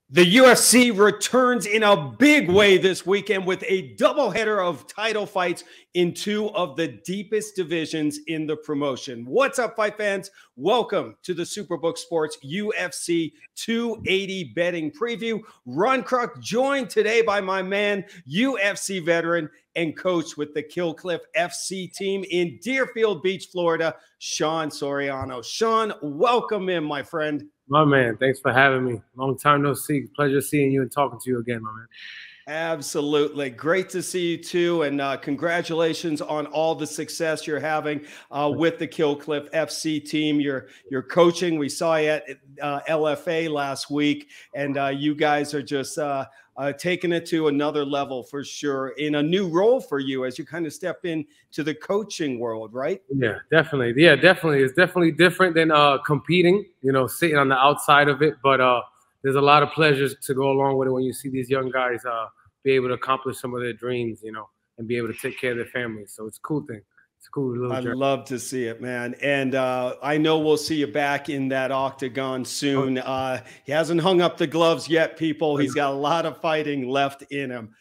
The UFC returns in a big way this weekend with a doubleheader of title fights in two of the deepest divisions in the promotion. What's up, fight fans? Welcome to the Superbook Sports UFC 280 betting preview. Ron Kruck joined today by my man, UFC veteran and coach with the Killcliff FC team in Deerfield Beach, Florida, Sean Soriano. Sean, welcome in, my friend. My man, thanks for having me. Long time no see. Pleasure seeing you and talking to you again, my man. Absolutely. Great to see you too. And congratulations on all the success you're having with the Killcliff FC team. You're coaching. We saw you at LFA last week, and you guys are just taking it to another level for sure in a new role for you as you kind of step into the coaching world, right? Yeah, definitely. Yeah, definitely. It's definitely different than competing, you know, sitting on the outside of it. But there's a lot of pleasures to go along with it when you see these young guys be able to accomplish some of their dreams, you know, and be able to take care of their families. So it's a cool thing. It's a cool little journey. I'd love to see it, man. And I know we'll see you back in that octagon soon. He hasn't hung up the gloves yet, people. He's got a lot of fighting left in him.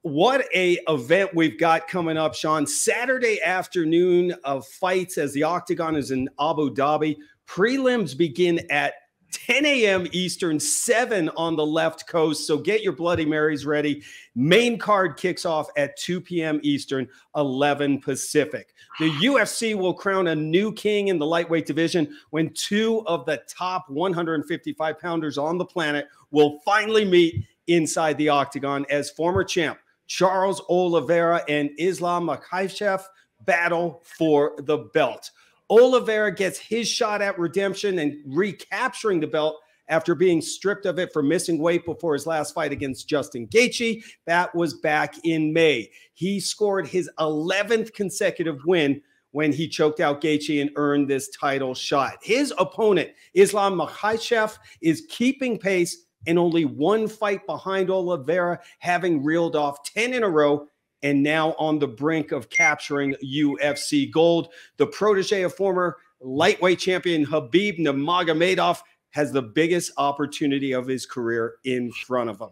What a event we've got coming up, Sean. Saturday afternoon of fights as the octagon is in Abu Dhabi. Prelims begin at 10 a.m. Eastern, 7 on the left coast. So get your Bloody Marys ready. Main card kicks off at 2 p.m. Eastern, 11 Pacific. The UFC will crown a new king in the lightweight division when two of the top 155-pounders on the planet will finally meet inside the octagon as former champ Charles Oliveira and Islam Makhachev battle for the belt. Oliveira gets his shot at redemption and recapturing the belt after being stripped of it for missing weight before his last fight against Justin Gaethje. That was back in May. He scored his 11th consecutive win when he choked out Gaethje and earned this title shot. His opponent, Islam Makhachev, is keeping pace and only one fight behind Oliveira, having reeled off 10 in a row and now on the brink of capturing UFC gold. The protege of former lightweight champion Khabib Nurmagomedov has the biggest opportunity of his career in front of him.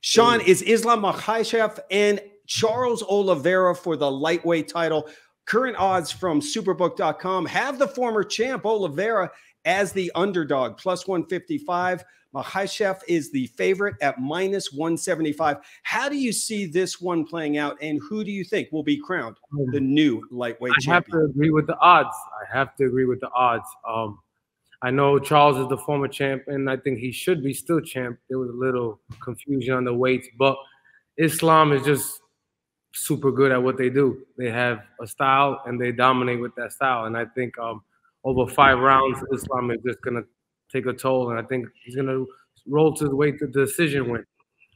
Sean, is Islam Makhachev and Charles Oliveira for the lightweight title? Current odds from Superbook.com have the former champ Oliveira as the underdog, plus 155. Makhachev is the favorite at minus 175. How do you see this one playing out, and who do you think will be crowned the new lightweight champion? I have to agree with the odds. I know Charles is the former champ, and I think he should be still champ. There was a little confusion on the weights, but Islam is just super good at what they do. They have a style, and they dominate with that style. And I think over 5 rounds, Islam is just going to take a toll, and I think he's going to roll to the way to the decision win.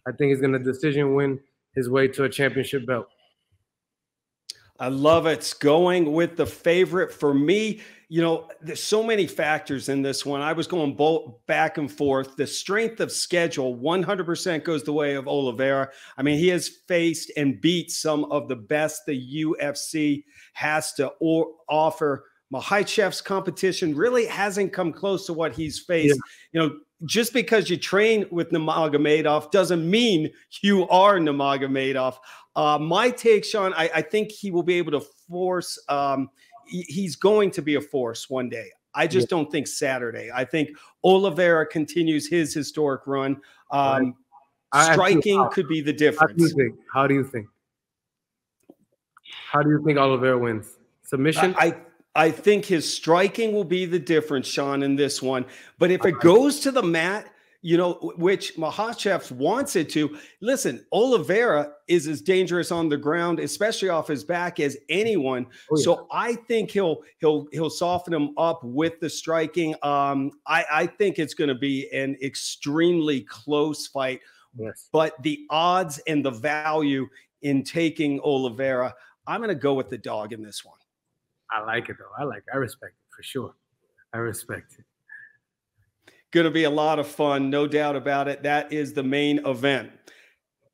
I think he's going to decision win his way to a championship belt. I love it. It's going with the favorite for me. You know, there's so many factors in this one. I was going both back and forth. The strength of schedule 100% goes the way of Oliveira. I mean, he has faced and beat some of the best the UFC has to offer. Makhachev's competition really hasn't come close to what he's faced. Yeah. You know, just because you train with Nurmagomedov doesn't mean you are Nurmagomedov. My take, Sean, I think he will be able to force. He's going to be a force one day. I just don't think Saturday. I think Oliveira continues his historic run. Striking could be the difference. How do you think Oliveira wins? Submission? I think his striking will be the difference, Sean, in this one. But if it goes to the mat, you know, which Makhachev wants it to, listen, Oliveira is as dangerous on the ground, especially off his back, as anyone. Oh, yeah. So I think he'll soften him up with the striking. I think it's going to be an extremely close fight. Yes. But the odds and the value in taking Oliveira, I'm going to go with the dog in this one. I like it, though. I respect it, for sure. I respect it. Going to be a lot of fun, no doubt about it. That is the main event.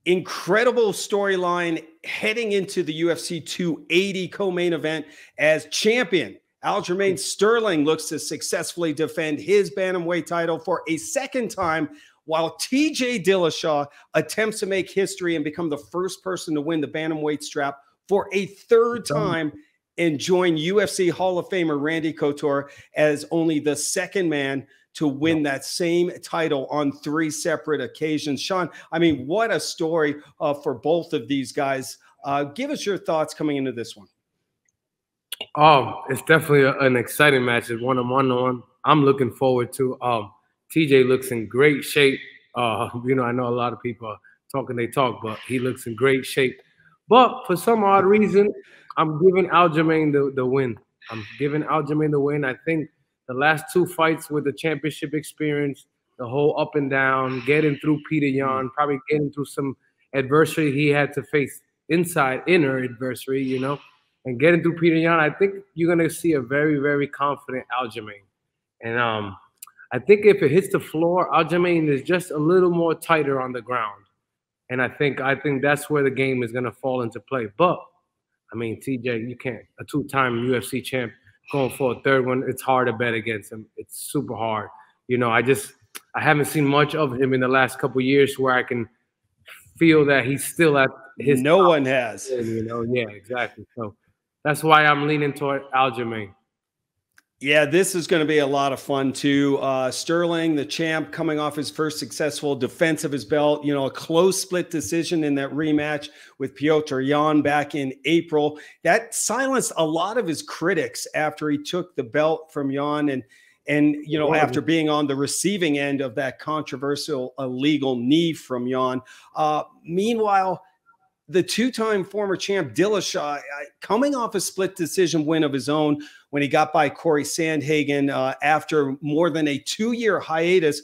Incredible storyline heading into the UFC 280 co-main event as champion Aljamain Sterling looks to successfully defend his bantamweight title for a second time, while TJ Dillashaw attempts to make history and become the first person to win the bantamweight strap for a third time and join UFC Hall of Famer Randy Couture as only the second man to win that same title on 3 separate occasions. Sean, I mean, what a story for both of these guys. Give us your thoughts coming into this one. Oh, it's definitely an exciting match. It's one-on-one. I'm looking forward to. TJ looks in great shape. You know, I know a lot of people are talking they talk, but he looks in great shape. But for some odd reason, I'm giving Aljamain the win. I'm giving Aljamain the win. I think the last 2 fights with the championship experience, the whole up and down, getting through Peter Yan, probably getting through some adversity he had to face inner adversity, you know, and getting through Peter Yan, I think you're going to see a very, very confident Aljamain. And I think if it hits the floor, Aljamain is just a little more tighter on the ground. And I think that's where the game is going to fall into play. But, I mean, TJ, you can't. A 2-time UFC champ going for a third one, it's hard to bet against him. It's super hard. You know, I haven't seen much of him in the last couple of years where I can feel that he's still at his No one has. You know, yeah, exactly. So that's why I'm leaning toward Aljamain. Yeah, this is going to be a lot of fun too. Sterling, the champ, coming off his first successful defense of his belt, you know, a close split decision in that rematch with Petr Yan back in April. That silenced a lot of his critics after he took the belt from Yan and you know, after being on the receiving end of that controversial illegal knee from Yan. Meanwhile, the 2-time former champ Dillashaw, coming off a split decision win of his own when he got by Corey Sandhagen after more than a 2-year hiatus.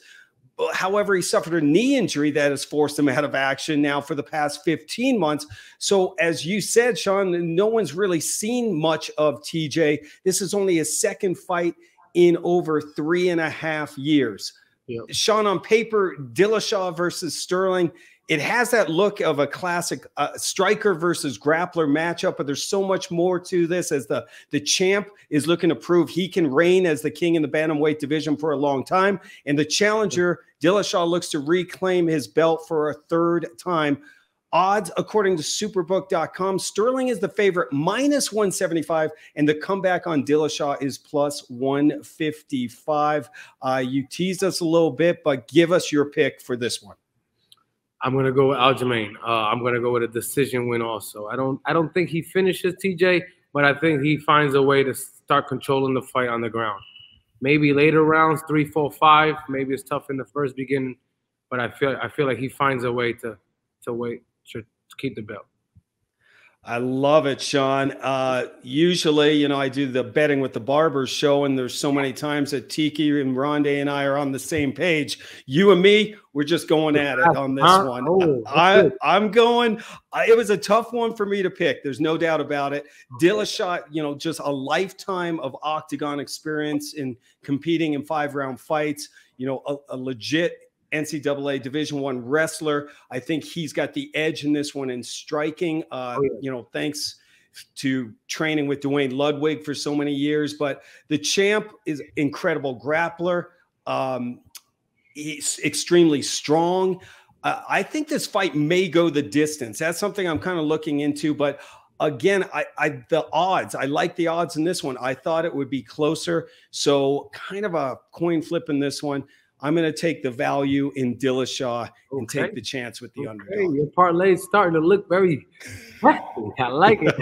However, he suffered a knee injury that has forced him out of action now for the past 15 months. So as you said, Sean, no one's really seen much of TJ. This is only his second fight in over 3.5 years. Yep. Sean, on paper, Dillashaw versus Sterling, it has that look of a classic striker versus grappler matchup, but there's so much more to this as the champ is looking to prove he can reign as the king in the bantamweight division for a long time. And the challenger, Dillashaw, looks to reclaim his belt for a third time. Odds, according to superbook.com, Sterling is the favorite, -175, and the comeback on Dillashaw is +155. You teased us a little bit, but give us your pick for this one. I'm going to go with Aljamain. I'm going to go with a decision win also. I don't think he finishes TJ, but I think he finds a way to start controlling the fight on the ground. Maybe later rounds, 3, 4, 5. Maybe it's tough in the first beginning, but I feel like he finds a way to keep the belt. I love it, Sean. Usually, you know, I do the betting with the barbers show, and there's so many times that Tiki and Rondé and I are on the same page. You and me, we're just going at it on this one. I'm going. It was a tough one for me to pick. There's no doubt about it. Dillashaw, you know, just a lifetime of octagon experience in competing in 5-round fights. You know, a legit NCAA Division I wrestler. I think he's got the edge in this one in striking, you know, thanks to training with Dwayne Ludwig for so many years. But the champ is incredible grappler. He's extremely strong. I think this fight may go the distance. That's something I'm kind of looking into. But again, the odds, I like the odds in this one. I thought it would be closer. So kind of a coin flip in this one. I'm going to take the value in Dillashaw and take the chance with the underdog. Your parlay is starting to look very hefty. I like it.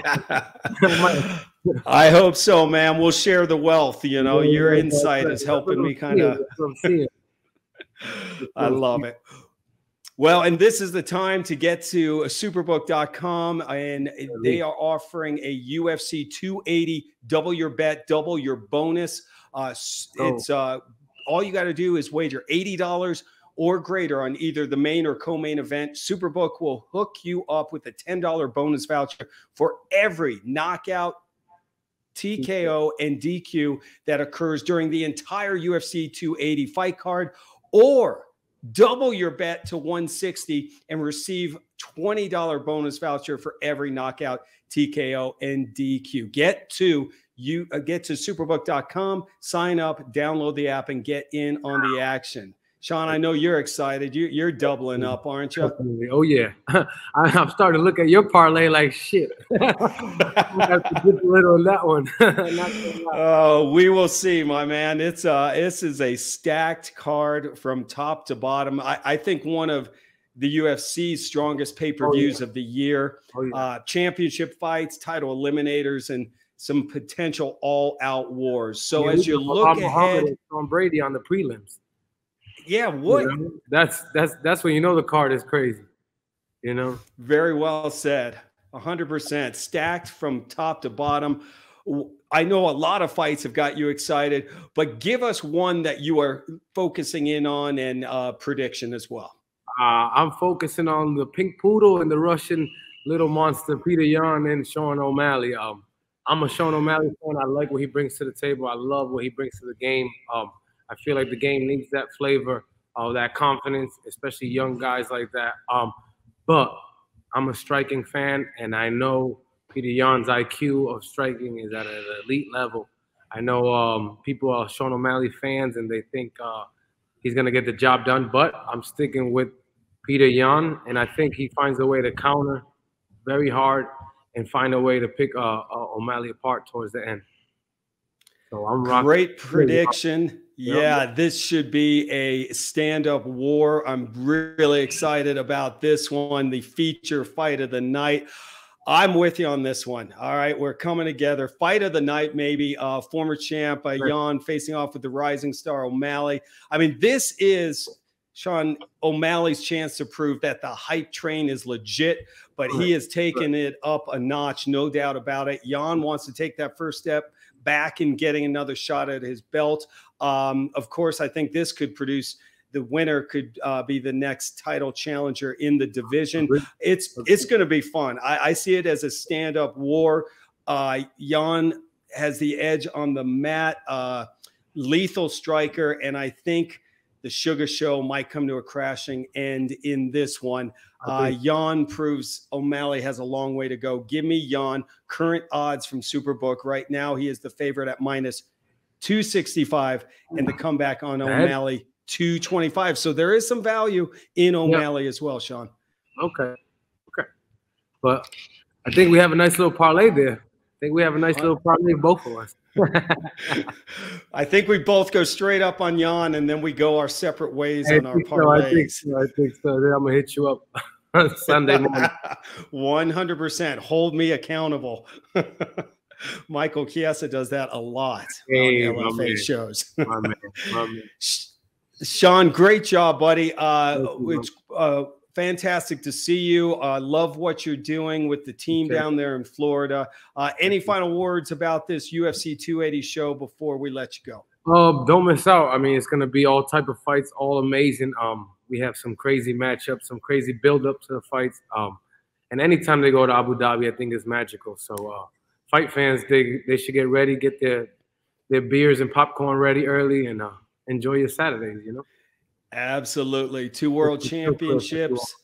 I hope so, man. We'll share the wealth. You know, your insight is helping me kind of. I love it. Well, and this is the time to get to superbook.com, and they are offering a UFC 280 double your bet, double your bonus. It's all you got to do is wager $80 or greater on either the main or co-main event. Superbook will hook you up with a $10 bonus voucher for every knockout, TKO, and DQ that occurs during the entire UFC 280 fight card, or double your bet to 160 and receive $20 bonus voucher for every knockout, TKO, and DQ. Get to You get to superbook.com, sign up, download the app, and get in on the action. Sean, I know you're excited. You're doubling up, aren't you? Oh, yeah. I'm starting to look at your parlay like shit. I have to dip a little on that one. Oh, we will see, my man. This is a stacked card from top to bottom. I think one of the UFC's strongest pay-per-views of the year. Championship fights, title eliminators, and some potential all-out wars. So as you look ahead, Tom Brady on the prelims. Yeah, what? You know, that's when you know the card is crazy. You know, very well said. 100% stacked from top to bottom. I know a lot of fights have got you excited, but give us one that you are focusing in on and prediction as well. I'm focusing on the Pink Poodle and the Russian little monster, Peter Yan and Sean O'Malley. I'm a Sean O'Malley fan. I like what he brings to the table. I love what he brings to the game. I feel like the game needs that flavor, that confidence, especially young guys like that. But I'm a striking fan, and I know Peter Yan's IQ of striking is at an elite level. I know people are Sean O'Malley fans, and they think he's going to get the job done. But I'm sticking with Peter Yan, and I think he finds a way to counter very hard and find a way to pick O'Malley apart towards the end. So I'm rocking. Great prediction. Yeah, this should be a stand-up war. I'm really excited about this one, the feature fight of the night. I'm with you on this one. All right, we're coming together. Fight of the night, maybe. Former champ Yan facing off with the rising star O'Malley. I mean, this is Sean O'Malley's chance to prove that the hype train is legit, but he has taken it up a notch, no doubt about it. Yan wants to take that first step back in getting another shot at his belt. Of course, I think this could produce the winner could be the next title challenger in the division. It's going to be fun. I see it as a stand-up war. Yan has the edge on the mat, lethal striker, and I think the Sugar Show might come to a crashing end in this one. Yan proves O'Malley has a long way to go. Give me Yan. Current odds from Superbook right now, he is the favorite at minus 265, and the comeback on O'Malley 225. So there is some value in O'Malley as well, Sean. Okay. But I think we have a nice little parlay there. I think we have a nice little parlay, both of us. I think we both go straight up on Yan, and then we go our separate ways on our parlays. I think so. Then I'm going to hit you up on Sunday morning. 100%. Hold me accountable. Michael Chiesa does that a lot on LFA shows. My man. Sean, great job, buddy. It's fantastic to see you. Love what you're doing with the team down there in Florida. Any final words about this UFC 280 show before we let you go? Don't miss out. I mean, it's going to be all type of fights, all amazing. We have some crazy matchups, some crazy build-up to the fights. And anytime they go to Abu Dhabi, I think it's magical. So fight fans, they should get ready, get their beers and popcorn ready early, and enjoy your Saturdays, you know? Absolutely. 2 world championships.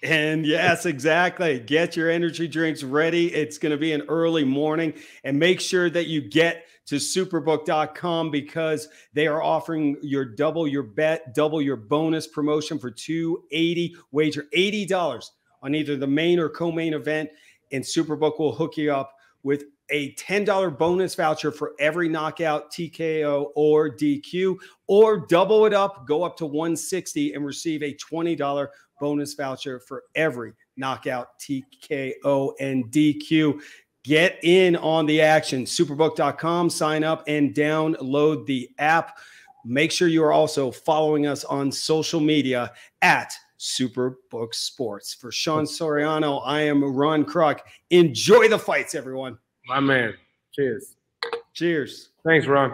And yes, exactly. Get your energy drinks ready. It's going to be an early morning, and make sure that you get to superbook.com because they are offering your double your bet, double your bonus promotion for $280. Wager $80 on either the main or co-main event, and Superbook will hook you up with a $10 bonus voucher for every knockout, TKO, or DQ, or double it up, go up to $160 and receive a $20 bonus voucher for every knockout, TKO, and DQ. Get in on the action. Superbook.com, sign up and download the app. Make sure you are also following us on social media at Superbook Sports. For Sean Soriano, I am Ron Kruck. Enjoy the fights, everyone. My man. Cheers. Cheers. Thanks, Ron.